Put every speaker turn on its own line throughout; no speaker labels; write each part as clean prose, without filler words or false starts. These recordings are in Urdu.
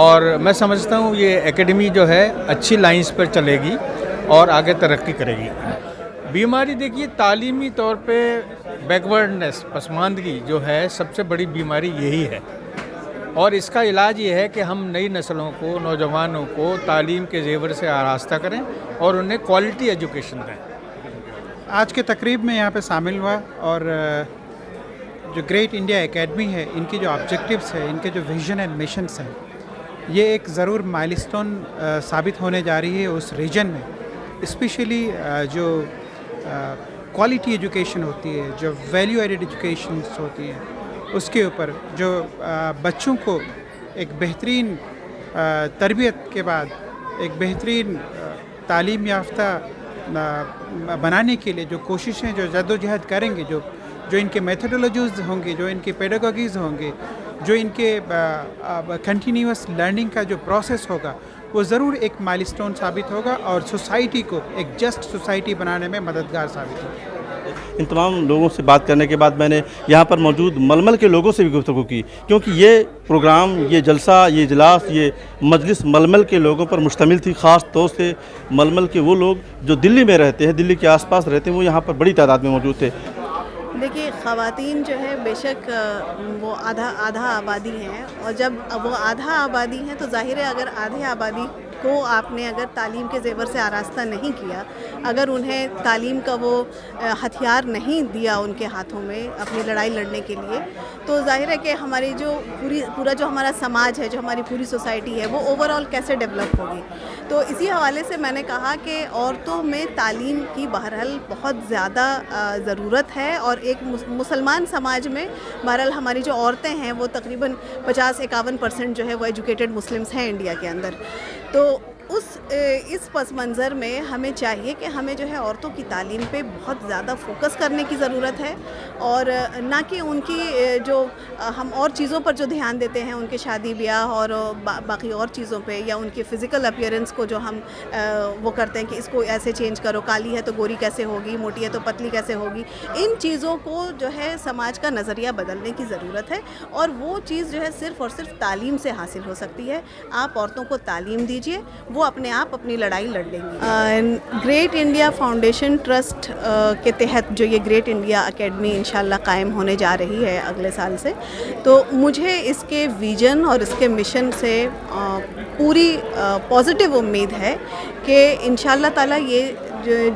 اور میں سمجھتا ہوں یہ اکیڈمی جو ہے اچھی لائنز پر چلے گی اور آگے ترقی کرے گی. بیماری دیکھیے تعلیمی طور پہ بیکورڈنس پسماندگی جو ہے سب سے بڑی بیماری یہی ہے, اور اس کا علاج یہ ہے کہ ہم نئی نسلوں کو, نوجوانوں کو تعلیم کے زیور سے آراستہ کریں اور انہیں کوالٹی ایجوکیشن دیں.
آج کے تقریب میں یہاں پہ شامل ہوا, اور جو گریٹ انڈیا اکیڈمی ہے, ان کی جو آبجیکٹیوز ہے, ان کے جو ویژن اینڈ مشنس ہیں, یہ ایک ضرور مائلسٹون ثابت ہونے جا رہی ہے اس ریجن میں. اسپیشلی جو کوالٹی ایجوکیشن ہوتی ہے, جو ویلیو ایڈڈ ایجوکیشنس ہوتی ہیں, اس کے اوپر جو بچوں کو ایک بہترین تربیت کے بعد ایک بہترین تعلیم یافتہ بنانے کے لیے جو کوششیں, جو جد و جہد کریں گے, جو ان کے میتھڈولوجیز ہوں گے, جو ان کے پیڈاگوگیز ہوں گے, جو ان کے کنٹینیوس لرننگ کا جو پروسیس ہوگا, وہ ضرور ایک مائلسٹون ثابت ہوگا اور سوسائٹی کو ایک جسٹ سوسائٹی بنانے میں مددگار ثابت ہوگا.
ان تمام لوگوں سے بات کرنے کے بعد میں نے یہاں پر موجود ململ کے لوگوں سے بھی گفتگو کی, کیونکہ یہ پروگرام, یہ جلسہ, یہ اجلاس, یہ مجلس ململ کے لوگوں پر مشتمل تھی. خاص طور سے ململ کے وہ لوگ جو دلی میں رہتے ہیں, دلی کے آس پاس رہتے ہیں, وہ یہاں پر بڑی تعداد میں موجود تھے.
دیکھیے خواتین جو ہے بے شک وہ آدھا آبادی ہیں, اور جب وہ آدھا آبادی ہیں تو ظاہر ہے اگر آدھے آبادی کو آپ نے اگر تعلیم کے زیور سے آراستہ نہیں کیا, اگر انہیں تعلیم کا وہ ہتھیار نہیں دیا ان کے ہاتھوں میں اپنی لڑائی لڑنے کے لیے, تو ظاہر ہے کہ ہماری جو پورا جو ہمارا سماج ہے, جو ہماری پوری سوسائٹی ہے, وہ اوور آل کیسے ڈیولپ ہوگی. تو اسی حوالے سے میں نے کہا کہ عورتوں میں تعلیم کی بہرحال بہت زیادہ ضرورت ہے, اور ایک مسلمان سماج میں بہرحال ہماری جو عورتیں ہیں وہ تقریباً 50-51% جو ہے وہ ایجوکیٹڈ مسلمس ہیں انڈیا کے اندر. تو اس پس منظر میں ہمیں چاہیے کہ ہمیں جو ہے عورتوں کی تعلیم پہ بہت زیادہ فوکس کرنے کی ضرورت ہے, اور نہ کہ ان کی جو ہم اور چیزوں پر جو دھیان دیتے ہیں, ان کے شادی بیاہ اور باقی اور چیزوں پہ, یا ان کے فزیکل اپیئرنس کو جو ہم وہ کرتے ہیں کہ اس کو ایسے چینج کرو, کالی ہے تو گوری کیسے ہوگی, موٹی ہے تو پتلی کیسے ہوگی. ان چیزوں کو جو ہے سماج کا نظریہ بدلنے کی ضرورت ہے, اور وہ چیز جو ہے صرف اور صرف تعلیم سے حاصل ہو سکتی ہے. آپ عورتوں کو تعلیم دیجیے, وہ اپنے آپ اپنی لڑائی لڑ لیں گی. گریٹ انڈیا فاؤنڈیشن ٹرسٹ کے تحت جو یہ گریٹ انڈیا اکیڈمی انشاءاللہ قائم ہونے جا رہی ہے اگلے سال سے, تو مجھے اس کے ویژن اور اس کے مشن سے پوری پازیٹیو امید ہے کہ انشاءاللہ تعالیٰ یہ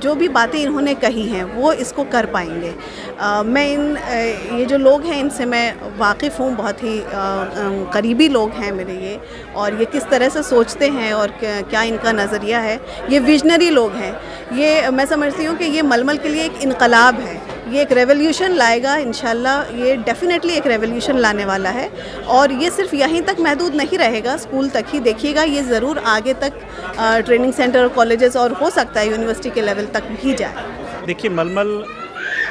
جو بھی باتیں انہوں نے کہی ہیں وہ اس کو کر پائیں گے. میں یہ جو لوگ ہیں ان سے میں واقف ہوں, بہت ہی قریبی لوگ ہیں میرے یہ, اور یہ کس طرح سے سوچتے ہیں اور کیا ان کا نظریہ ہے. یہ ویژنری لوگ ہیں. یہ میں سمجھتی ہوں کہ یہ ململ کے لیے ایک انقلاب ہے, یہ ایک ریولیوشن لائے گا انشاءاللہ. یہ ڈیفینیٹلی ایک ریولیوشن لانے والا ہے, اور یہ صرف یہیں تک محدود نہیں رہے گا, اسکول تک ہی دیکھیے گا, یہ ضرور آگے تک ٹریننگ سینٹر, کالجز اور ہو سکتا ہے یونیورسٹی کے لیول تک بھی جائے.
دیکھیے ململ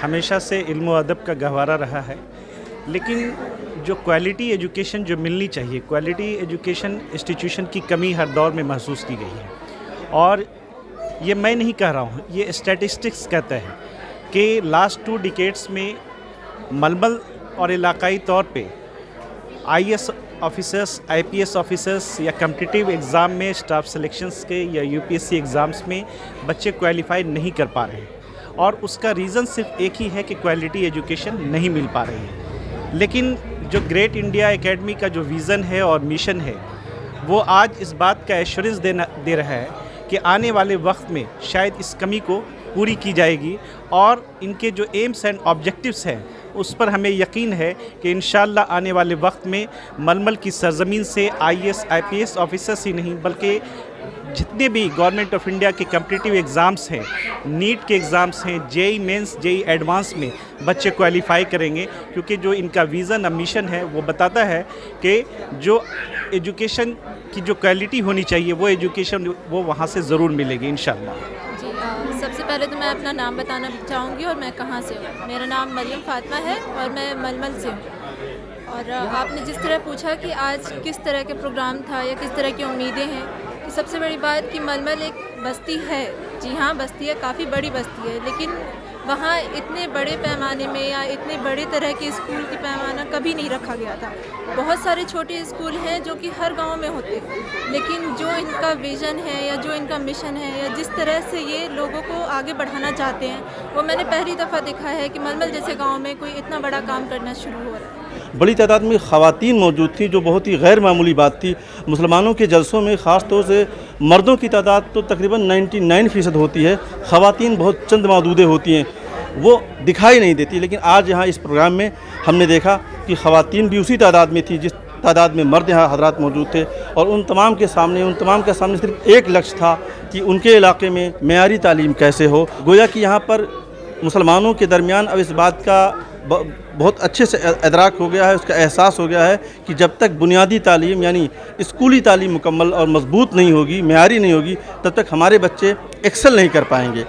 ہمیشہ سے علم و ادب کا گہوارہ رہا ہے, لیکن جو کوالٹی ایجوکیشن جو ملنی چاہیے, کوالٹی ایجوکیشن انسٹیٹیوشن کی کمی ہر دور میں محسوس کی گئی ہے. اور یہ میں نہیں کہہ رہا ہوں, یہ اسٹیٹسٹکس کہتا ہے کہ لاسٹ 2 ڈیکیڈس میں ململ اور علاقائی طور پہ IAS آفیسرس, IPS آفیسرس یا کمپٹیٹیو ایگزام میں اسٹاف سلیکشنز کے یا UPSC ایگزامز میں بچے کوالیفائی نہیں کر پا رہے ہیں, اور اس کا ریزن صرف ایک ہی ہے کہ کوالٹی ایجوکیشن نہیں مل پا رہی ہے. لیکن جو گریٹ انڈیا اکیڈمی کا جو ویژن ہے اور مشن ہے, وہ آج اس بات کا ایشورنس دے رہا ہے کہ آنے والے وقت میں شاید اس کمی کو پوری کی جائے گی, اور ان کے جو ایمز اینڈ آبجیکٹیوز ہیں اس پر ہمیں یقین ہے کہ انشاءاللہ آنے والے وقت میں ململ کی سرزمین سے IAS IPS آفیسرس ہی نہیں بلکہ جتنے بھی گورنمنٹ آف انڈیا کے کمپٹیٹیو ایگزامس ہیں, نیٹ کے ایگزامس ہیں, JEE مینس JEE ایڈوانس میں بچے کوالیفائی کریں گے, کیونکہ جو ان کا ویژن اور مشن ہے وہ بتاتا ہے کہ جو ایجوکیشن کی جو کوالٹی ہونی چاہیے وہ ایجوکیشن وہ وہاں سے ضرور ملے گی انشاءاللہ.
جی سب سے پہلے تو میں اپنا نام بتانا چاہوں گی اور میں کہاں سے ہوں. میرا نام مریم فاطمہ ہے اور میں ململ سے ہوں. اور آپ نے جس طرح پوچھا کہ آج کس طرح کے پروگرام تھا یا کس طرح کی امیدیں ہیں, کہ سب سے بڑی بات کہ ململ ایک بستی ہے. جی ہاں بستی ہے, کافی بڑی بستی ہے, لیکن وہاں اتنے بڑے پیمانے میں یا اتنے بڑے طرح کے اسکول کی پیمانہ کبھی نہیں رکھا گیا تھا. بہت سارے چھوٹے اسکول ہیں جو کہ ہر گاؤں میں ہوتے ہیں، لیکن جو ان کا ویژن ہے یا جو ان کا مشن ہے یا جس طرح سے یہ لوگوں کو آگے بڑھانا چاہتے ہیں، وہ میں نے پہلی دفعہ دیکھا ہے کہ ململ جیسے گاؤں میں کوئی اتنا بڑا کام کرنا شروع ہو رہا ہے.
بڑی تعداد میں خواتین موجود تھیں، جو بہت ہی غیر معمولی بات تھی. مسلمانوں کے جلسوں میں خاص طور سے مردوں کی تعداد تو تقریباً 99% ہوتی ہے، خواتین بہت چند معدودیں ہوتی ہیں، وہ دکھائی نہیں دیتی. لیکن آج یہاں اس پروگرام میں ہم نے دیکھا کہ خواتین بھی اسی تعداد میں تھی جس تعداد میں مرد یہاں حضرات موجود تھے، اور ان تمام کے سامنے صرف ایک لکش تھا کہ ان کے علاقے میں معیاری تعلیم کیسے ہو. گویا کہ یہاں پر مسلمانوں کے درمیان اب اس بات کا بہت اچھے سے ادراک ہو گیا ہے، اس کا احساس ہو گیا ہے کہ جب تک بنیادی تعلیم یعنی اسکولی تعلیم مکمل اور مضبوط نہیں ہوگی، معیاری نہیں ہوگی، تب تک ہمارے بچے ایکسل نہیں کر پائیں گے.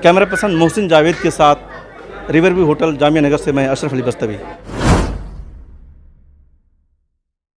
کیمرہ پرسن محسن جاوید کے ساتھ river view hotel Jamia Nagar سے میں اشرف علی بستوی.